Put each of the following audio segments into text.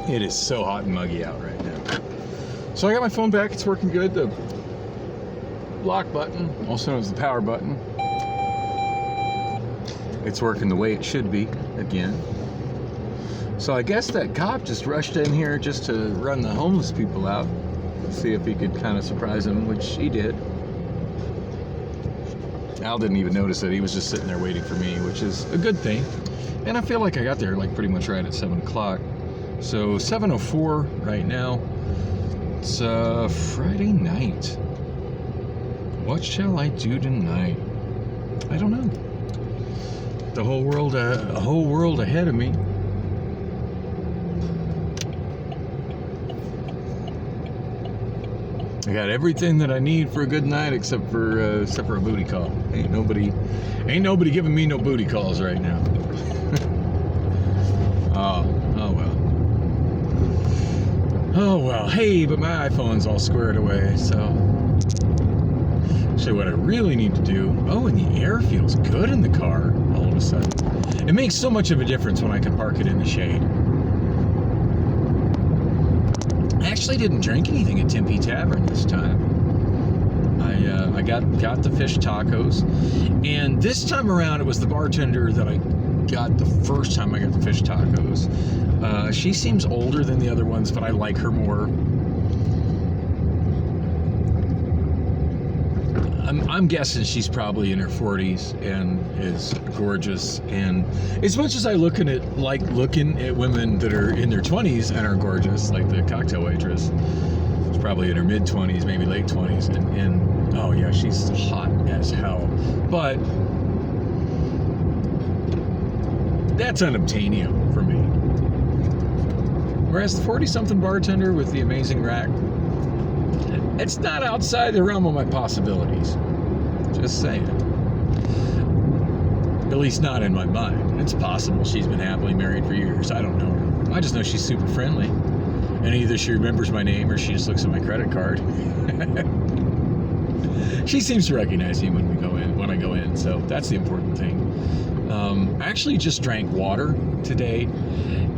It is so hot and muggy out right now. So I got my phone back. It's working good. The lock button, also known as the power button, it's working the way it should be again. So I guess that cop just rushed in here just to run the homeless people out, see if he could kind of surprise them, which he did. Al didn't even notice it. He was just sitting there waiting for me, which is a good thing. And I feel like I got there like pretty much right at 7 o'clock. So 7:04 right now. It's Friday night. What shall I do tonight? I don't know. The whole world, a whole world ahead of me. I got everything that I need for a good night except for a booty call. Ain't nobody giving me no booty calls right now. Oh well. Hey, but my iPhone's all squared away, so actually what I really need to do, and the air feels good in the car all of a sudden. It makes so much of a difference when I can park it in the shade. I actually didn't drink anything at Tempe Tavern this time. I got the fish tacos, and this time around it was the bartender that I got the first time I got the fish tacos. She seems older than the other ones, but I like her more. I'm guessing she's probably in her 40s and is gorgeous. And as much as I looking at women that are in their 20s and are gorgeous, like the cocktail waitress, she's probably in her mid 20s, maybe late 20s, and oh yeah, she's hot as hell. But that's unobtainium for me. Whereas the 40-something bartender with the amazing rack, it's not outside the realm of my possibilities. Just saying. At least not in my mind. It's possible she's been happily married for years. I don't know her. I just know she's super friendly. And either she remembers my name or she just looks at my credit card. She seems to recognize me when I go in, so that's the important thing. I actually just drank water today,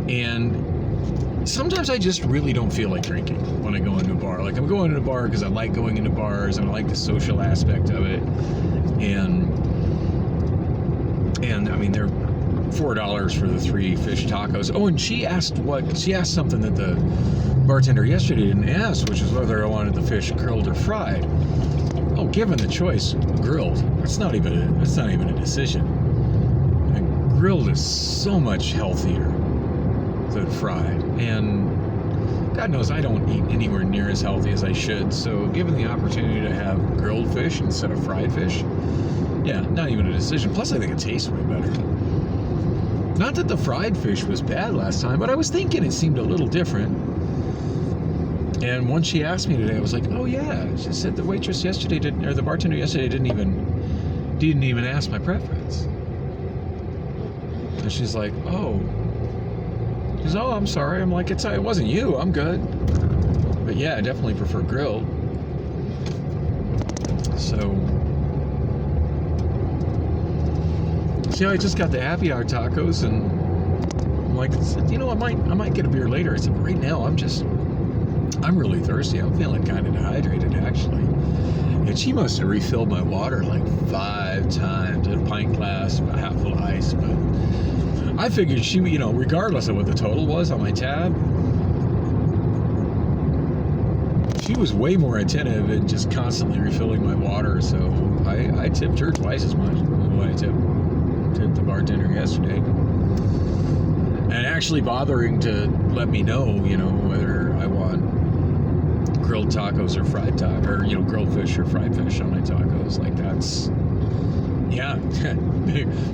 and sometimes I just really don't feel like drinking when I go into a bar. Like, I'm going into a bar because I like going into bars and I like the social aspect of it. And I mean, they're $4 for the 3 fish tacos. Oh, and she asked something that the bartender yesterday didn't ask, which is whether I wanted the fish grilled or fried. Oh, given the choice, grilled. That's not even a decision. And grilled is so much healthier than fried, and God knows I don't eat anywhere near as healthy as I should, so given the opportunity to have grilled fish instead of fried fish, yeah, not even a decision. Plus I think it tastes way better. Not that the fried fish was bad last time, but I was thinking it seemed a little different. And once she asked me today, I was like, oh yeah, she said the bartender yesterday didn't even ask my preference. And she's like, oh, I'm sorry. I'm like, it wasn't you. I'm good. But yeah, I definitely prefer grilled. So, see, I just got the happy hour tacos, and I'm like, I might get a beer later. I said, right now, I'm really thirsty. I'm feeling kind of dehydrated, actually. And she must have refilled my water like 5 times in a pint glass, a half full of ice, but I figured she, regardless of what the total was on my tab, she was way more attentive and just constantly refilling my water. So I tipped her twice as much as what I tipped the bartender yesterday. And actually bothering to let me know, whether I want grilled tacos or fried tacos, or grilled fish or fried fish on my tacos. Like, that's, yeah,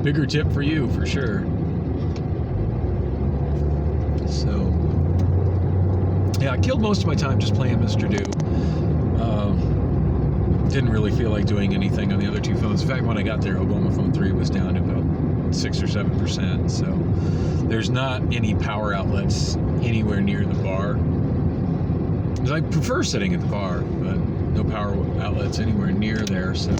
bigger tip for you for sure. So, yeah, I killed most of my time just playing Mr. Do. Didn't really feel like doing anything on the other 2 phones. In fact, when I got there, Obamaphone 3 was down to about 6 or 7%. So there's not any power outlets anywhere near the bar. Because I prefer sitting at the bar, but no power outlets anywhere near there. So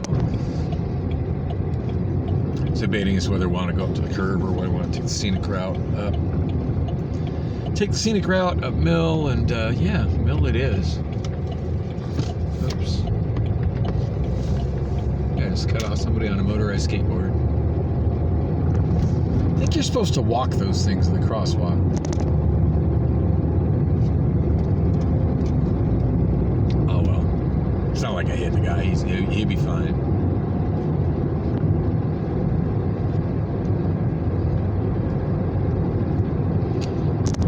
debating as whether I want to go up to the curb or whether I want to take the scenic route up. Take the scenic route up Mill, and yeah, Mill it is. Oops. Yeah, I just cut off somebody on a motorized skateboard. I think you're supposed to walk those things in the crosswalk. Oh well. It's not like I hit the guy. He'd be fine.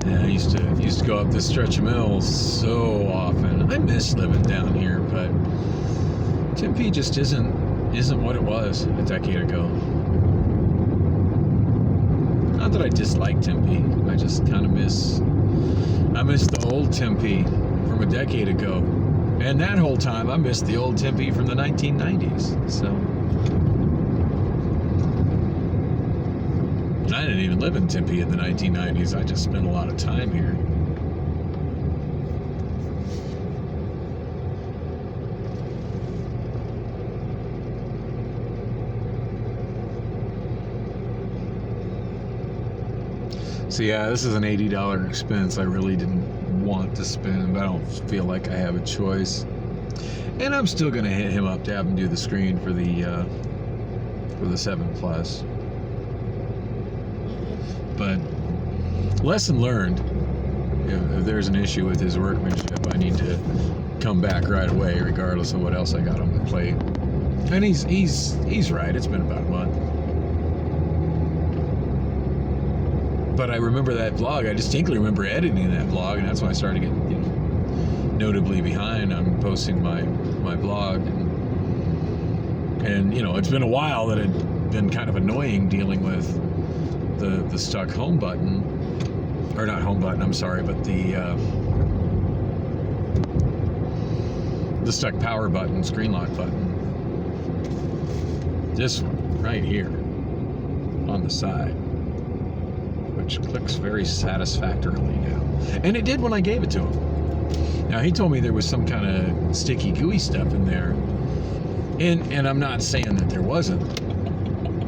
Yeah, I used to go up this stretch of Mill so often. I miss living down here, but Tempe just isn't what it was a decade ago. Not that I dislike Tempe. I just kind of miss the old Tempe from a decade ago. And that whole time, I missed the old Tempe from the 1990s. So, and I didn't even live in Tempe in the 1990s. I just spent a lot of time here. So yeah, this is an $80 expense I really didn't want to spend, but I don't feel like I have a choice. And I'm still going to hit him up to have him do the screen for the 7 Plus. But lesson learned. If there's an issue with his workmanship, I need to come back right away, regardless of what else I got on the plate. And he's right. It's been about a month. But I remember that vlog. I distinctly remember editing that vlog, and that's when I started to get, notably behind on posting my vlog. And it's been a while that it'd been kind of annoying dealing with the stuck home button, or not home button. I'm sorry, but the stuck power button, screen lock button. This one right here on the side, which clicks very satisfactorily now. And it did when I gave it to him. Now, he told me there was some kind of sticky, gooey stuff in there. And I'm not saying that there wasn't.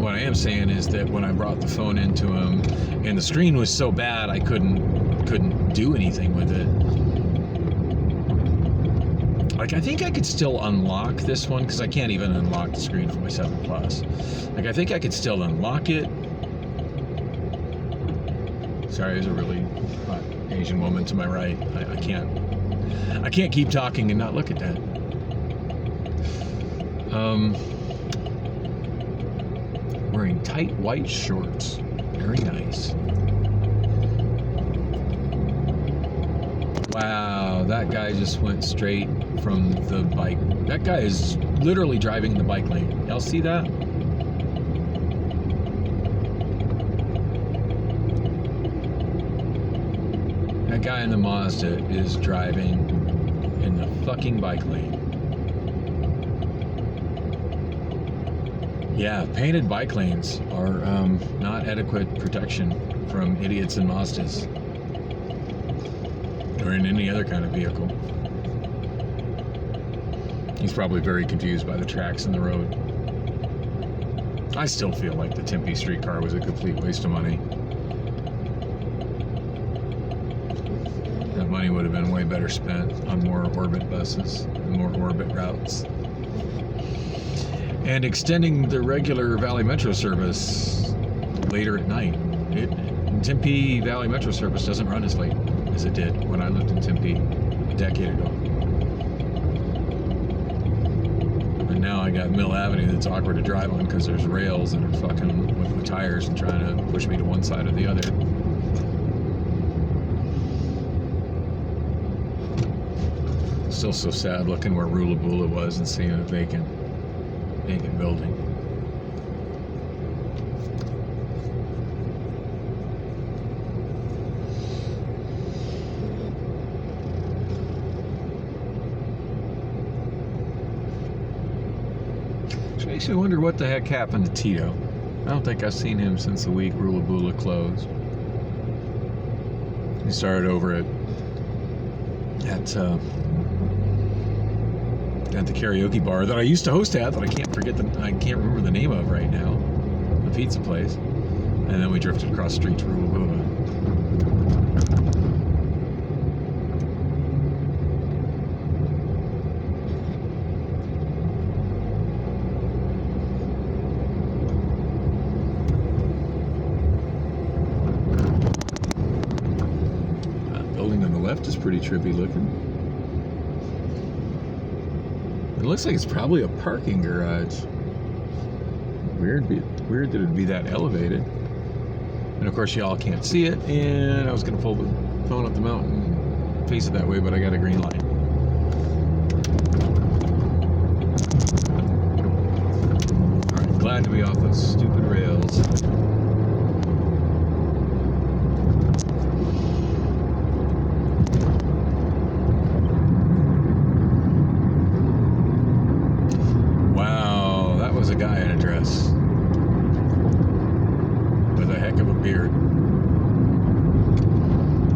What I am saying is that when I brought the phone into him, and the screen was so bad I couldn't do anything with it. Like, I think I could still unlock this one, because I can't even unlock the screen on my 7 Plus. Like, I think I could still unlock it. Sorry, there's a really hot Asian woman to my right. I can't keep talking and not look at that. Wearing tight white shorts. Very nice. Wow, that guy just went straight from the bike. That guy is literally driving the bike lane. Y'all see that? That guy in the Mazda is driving in the fucking bike lane. Yeah, painted bike lanes are not adequate protection from idiots in Mazdas or in any other kind of vehicle. He's probably very confused by the tracks in the road. I still feel like the Tempe streetcar was a complete waste of money. That money would have been way better spent on more orbit buses and more orbit routes. And extending the regular Valley Metro service later at night. Tempe Valley Metro service doesn't run as late as it did when I lived in Tempe a decade ago. And now I got Mill Avenue that's awkward to drive on because there's rails that are fucking with my tires and trying to push me to one side or the other. Still so sad looking where Rulabula was and seeing a vacant building. Which makes me wonder what the heck happened to Tito. I don't think I've seen him since the week Rulabula closed. He started over at the karaoke bar that I used to host at, that I can't remember the name of right now, the pizza place, and then we drifted across the street to Rulabula. left is pretty trippy looking. It looks like it's probably a parking garage. Weird that it'd be that elevated. And of course y'all can't see it, and I was gonna pull the phone up the mountain and face it that way, but I got a green light. Alright, glad to be off those stupid rails. Wow, that was a guy in a dress. With a heck of a beard.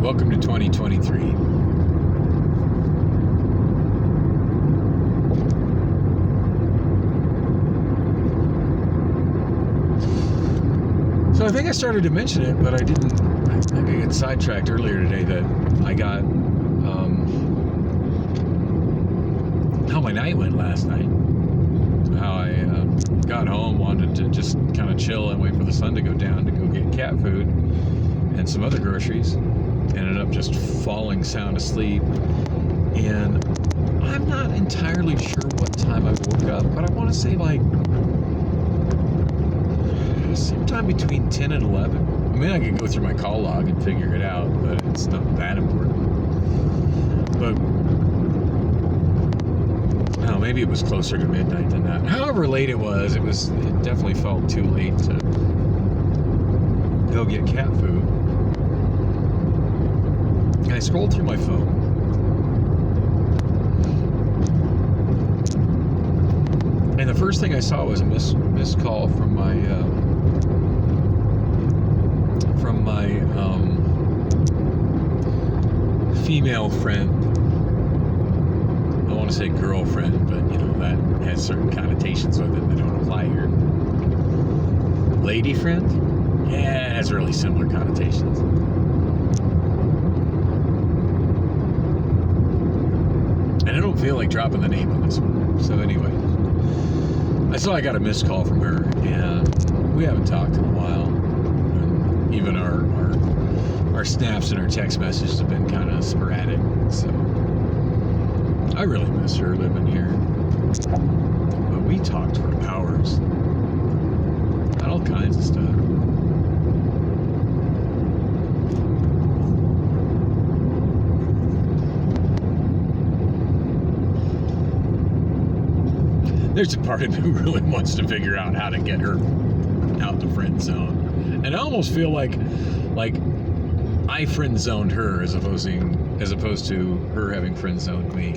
Welcome to 2023. So I think I started to mention it, but I didn't. I got sidetracked earlier today that I got how my night went last night. How I got home, wanted to just kind of chill and wait for the sun to go down to go get cat food and some other groceries. Ended up just falling sound asleep. And I'm not entirely sure what time I woke up, but I want to say like sometime between 10 and 11. I mean, I could go through my call log and figure it out, but it's not that important. But no, maybe it was closer to midnight than that. However late it definitely felt too late to go get cat food. And I scrolled through my phone. And the first thing I saw was a missed call from my female friend. I want to say girlfriend, but you know that has certain connotations with it that don't apply here. Lady friend? Yeah, it has really similar connotations. And I don't feel like dropping the name on this one. So anyway, I saw I got a missed call from her, and we haven't talked in a while. And even our snaps and our text messages have been kind of sporadic. So I really miss her living here. But we talked for hours. About all kinds of stuff. There's a part of me who really wants to figure out how to get her out the friend zone. And I almost feel like I friend zoned her as opposed to her having friend zoned me.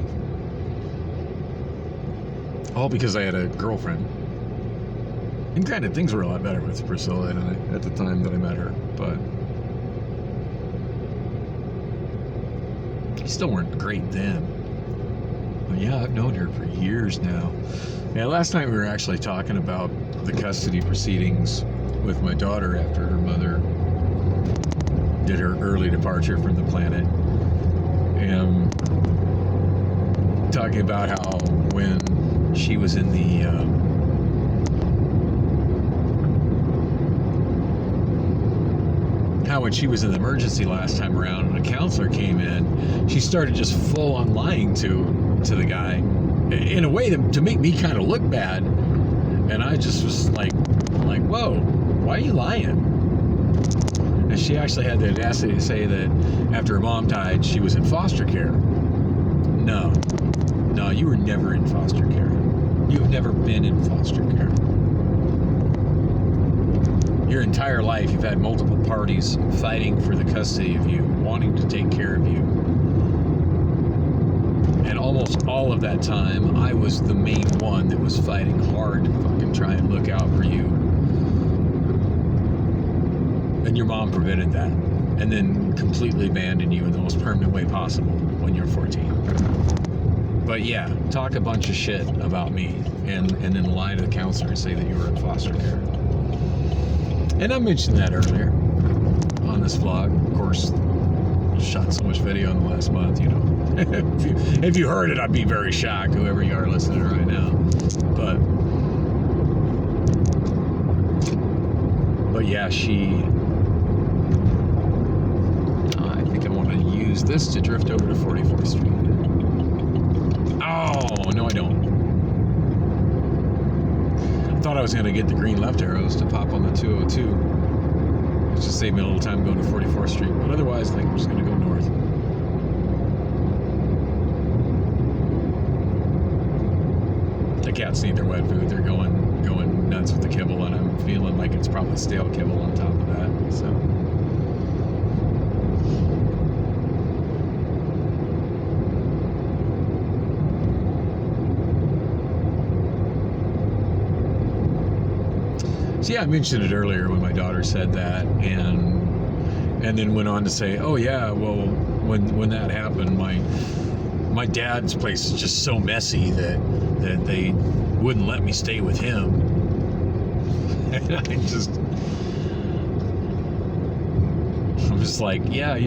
All because I had a girlfriend. And granted, things were a lot better with Priscilla and I at the time that I met her, but they still weren't great then. But yeah, I've known her for years now. Yeah, last night we were actually talking about the custody proceedings with my daughter after her mother did her early departure from the planet. And talking about how when she was in the when she was in the emergency last time around and a counselor came in, she started just full on lying to the guy in a way to make me kind of look bad. And I just was like, whoa, why are you lying? And she actually had the audacity to say that after her mom died, she was in foster care. No, you were never in foster care. You've never been in foster care. Your entire life, you've had multiple parties fighting for the custody of you, wanting to take care of you. And almost all of that time, I was the main one that was fighting hard to fucking try and look out for you. And your mom prevented that. And then completely abandoned you in the most permanent way possible when you're 14. But yeah, talk a bunch of shit about me and then lie to the counselor and say that you were in foster care. And I mentioned that earlier on this vlog. Of course, shot so much video in the last month, you know. if you heard it, I'd be very shocked, whoever you are listening right now. But yeah, I think I want to use use this to drift over to 44th Street. Oh, no, I don't. I thought I was going to get the green left arrows to pop on the 202. Which just saved me a little time going to 44th Street. But otherwise, I think I'm just going to go north. The cats need their wet food. They're going nuts with the kibble, and I'm feeling like it's probably stale kibble on top of that. So yeah, I mentioned it earlier when my daughter said that, and then went on to say, oh yeah, well, when that happened, my dad's place is just so messy that they wouldn't let me stay with him. And I'm just like, yeah,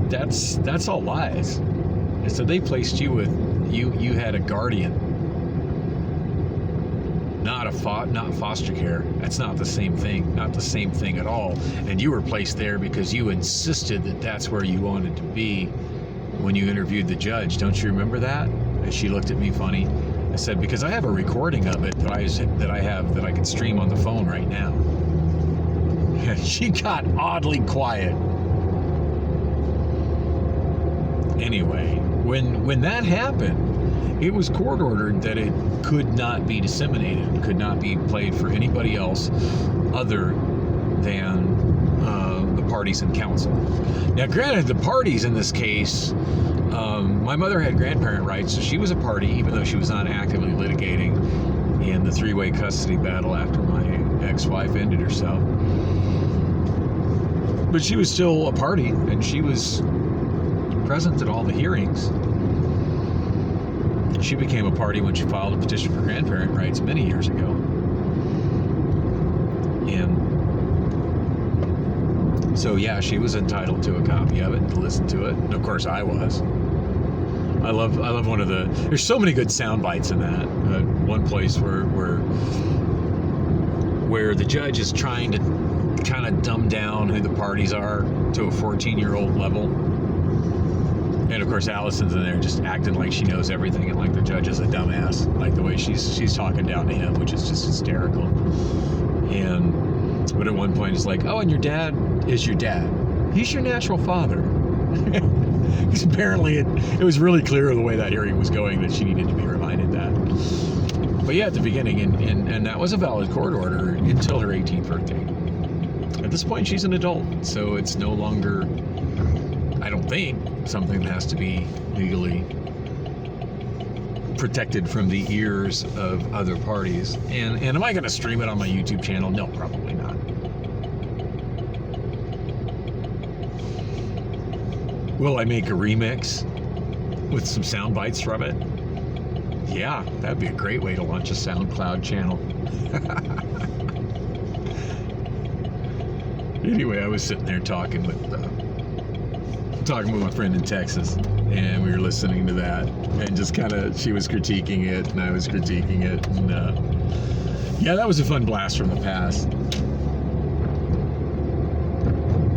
that's all lies. And so they placed you with you had a guardian, not foster care. That's not the same thing. Not the same thing at all. And you were placed there because you insisted that that's where you wanted to be when you interviewed the judge. Don't you remember that? And she looked at me funny. I said, because I have a recording of it that I can stream on the phone right now. And she got oddly quiet. Anyway, when that happened, it was court ordered that it could not be disseminated, could not be played for anybody else other than the parties in counsel. Now, granted, the parties in this case, my mother had grandparent rights, so she was a party, even though she was not actively litigating in the three-way custody battle after my ex-wife ended herself. But she was still a party, and she was present at all the hearings. She became a party when she filed a petition for grandparent rights many years ago. And so, yeah, she was entitled to a copy of it, to listen to it. And of course, I was. I love one of the. There's so many good sound bites in that. One place where the judge is trying to kind of dumb down who the parties are to a 14-year-old level. And of course, Allison's in there just acting like she knows everything, and like the judge is a dumbass, like the way she's talking down to him, which is just hysterical. But at one point, it's like, oh, and your dad is your dad. He's your natural father. Because apparently it was really clear the way that hearing was going that she needed to be reminded that. But yeah, at the beginning, and that was a valid court order until her 18th birthday. At this point, she's an adult, so it's no longer, I don't think, something that has to be legally protected from the ears of other parties. And am I going to stream it on my YouTube channel? No, probably not. Will I make a remix with some sound bites from it? Yeah, that'd be a great way to launch a SoundCloud channel. Anyway, I was sitting there talking with my friend in Texas, and we were listening to that, and just kind of, she was critiquing it, and I was critiquing it, and yeah, that was a fun blast from the past.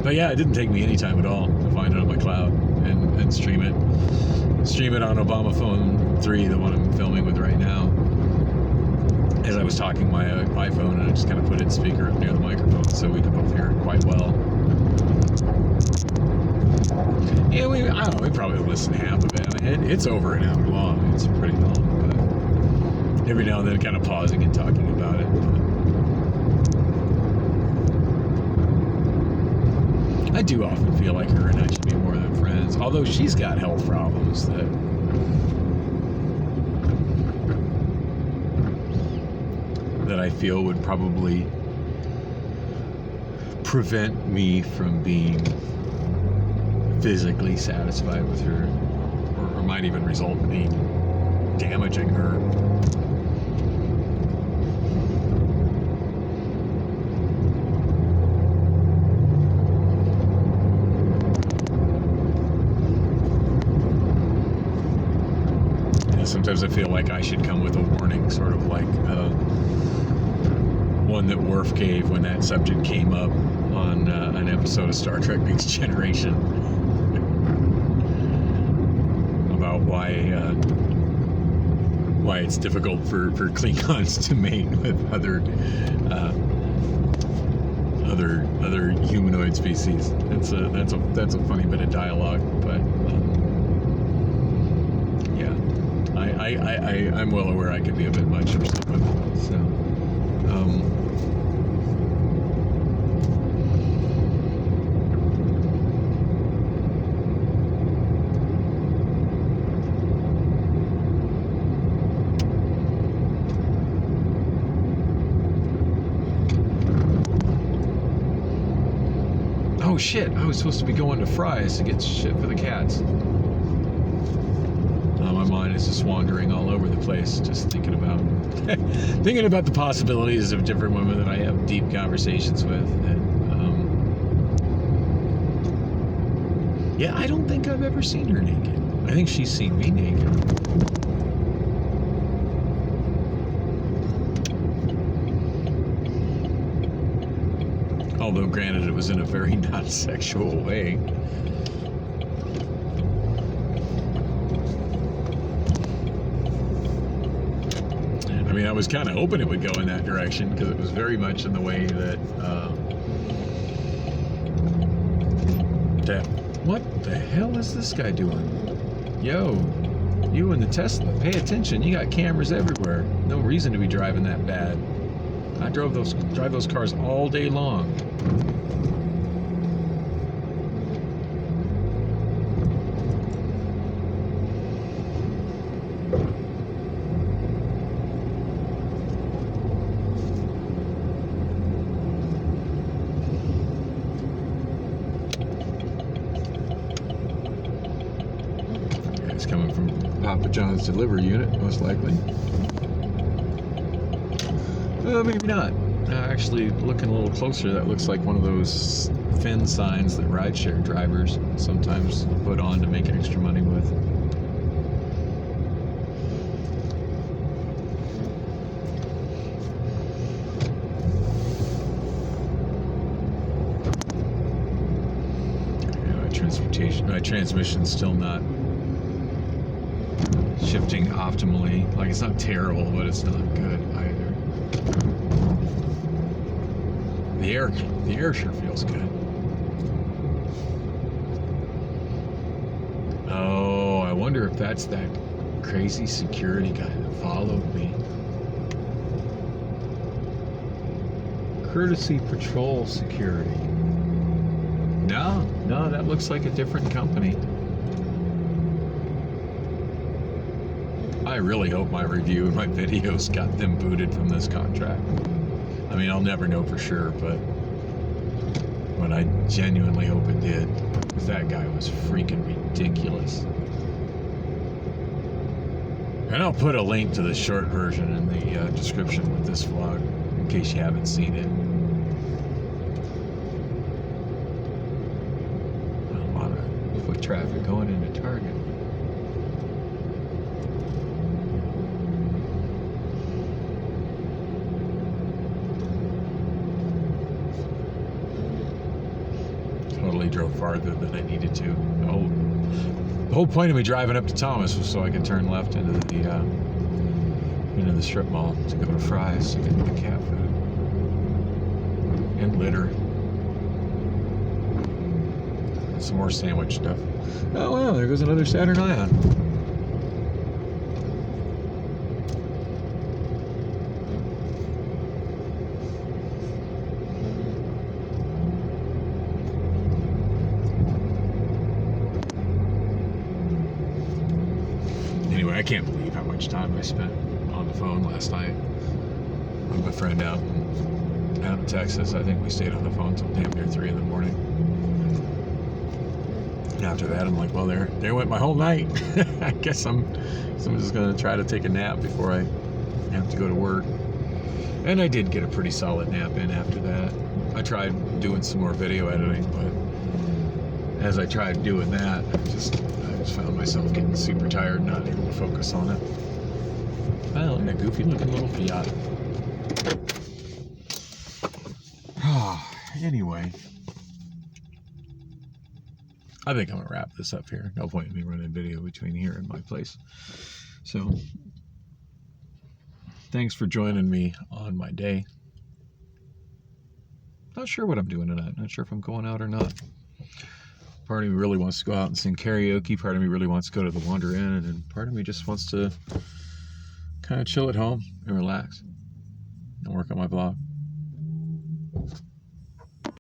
But yeah, it didn't take me any time at all to find it on my cloud and stream it. Stream it on Obamaphone 3, the one I'm filming with right now. As I was talking my iPhone, and I just kind of put it speaker up near the microphone so we could both hear it quite well. Yeah, I don't know, we probably listened to half of it. I mean, it's over an hour long. It's pretty long, but every now and then kind of pausing and talking about it. I do often feel like her and I should be more than friends, although she's got health problems that I feel would probably prevent me from being physically satisfied with her, or might even result in me damaging her. Sometimes I feel like I should come with a warning, sort of like one that Worf gave when that subject came up on an episode of Star Trek Next Generation. about why it's difficult for Klingons to mate with other humanoid species. That's a funny bit of dialogue, but yeah, I'm well aware I could be a bit much for someone. So. Oh shit, I was supposed to be going to Fry's to get shit for the cats. My mind is just wandering all over the place, just thinking about the possibilities of different women that I have deep conversations with. And, yeah, I don't think I've ever seen her naked. I think she's seen me naked. Although, granted, it was in a very non-sexual way. I mean, I was kind of hoping it would go in that direction because it was very much in the way that... what the hell is this guy doing? Yo, you in the Tesla, pay attention. You got cameras everywhere. No reason to be driving that bad. I drive those cars all day long. It's coming from Papa John's delivery unit, most likely. Maybe not. Actually, looking a little closer, that looks like one of those fin signs that rideshare drivers sometimes put on to make extra money with. Yeah, my transmission's still not shifting optimally. Like, it's not terrible, but it's not good either. The air sure feels good. Oh, I wonder if that's that crazy security guy that followed me. Courtesy Patrol Security. No, that looks like a different company. I really hope my review and my videos got them booted from this contract. I mean, I'll never know for sure, but I genuinely hope it did, because that guy was freaking ridiculous. And I'll put a link to the short version in the description with this vlog, in case you haven't seen it. A lot of foot traffic going into Target. Totally drove farther than I needed to. The whole point of me driving up to Thomas was so I could turn left into the strip mall to go to Fry's to get the cat food and litter and some more sandwich stuff. Oh wow, there goes another Saturn Ion. I can't believe how much time I spent on the phone last night with my friend out in Texas. I think we stayed on the phone till damn near 3 in the morning. And after that, I'm like, well, there went my whole night. I guess I'm just gonna try to take a nap before I have to go to work. And I did get a pretty solid nap in after that. I tried doing some more video editing, but as I tried doing that, I just found myself getting super tired, not able to focus on it. Well, in a goofy looking little Fiat. Anyway. I think I'm going to wrap this up here. No point in me running a video between here and my place. So, thanks for joining me on my day. Not sure what I'm doing tonight. Not sure if I'm going out or not. Part of me really wants to go out and sing karaoke. Part of me really wants to go to the Wander Inn. And then part of me just wants to kind of chill at home and relax and work on my blog.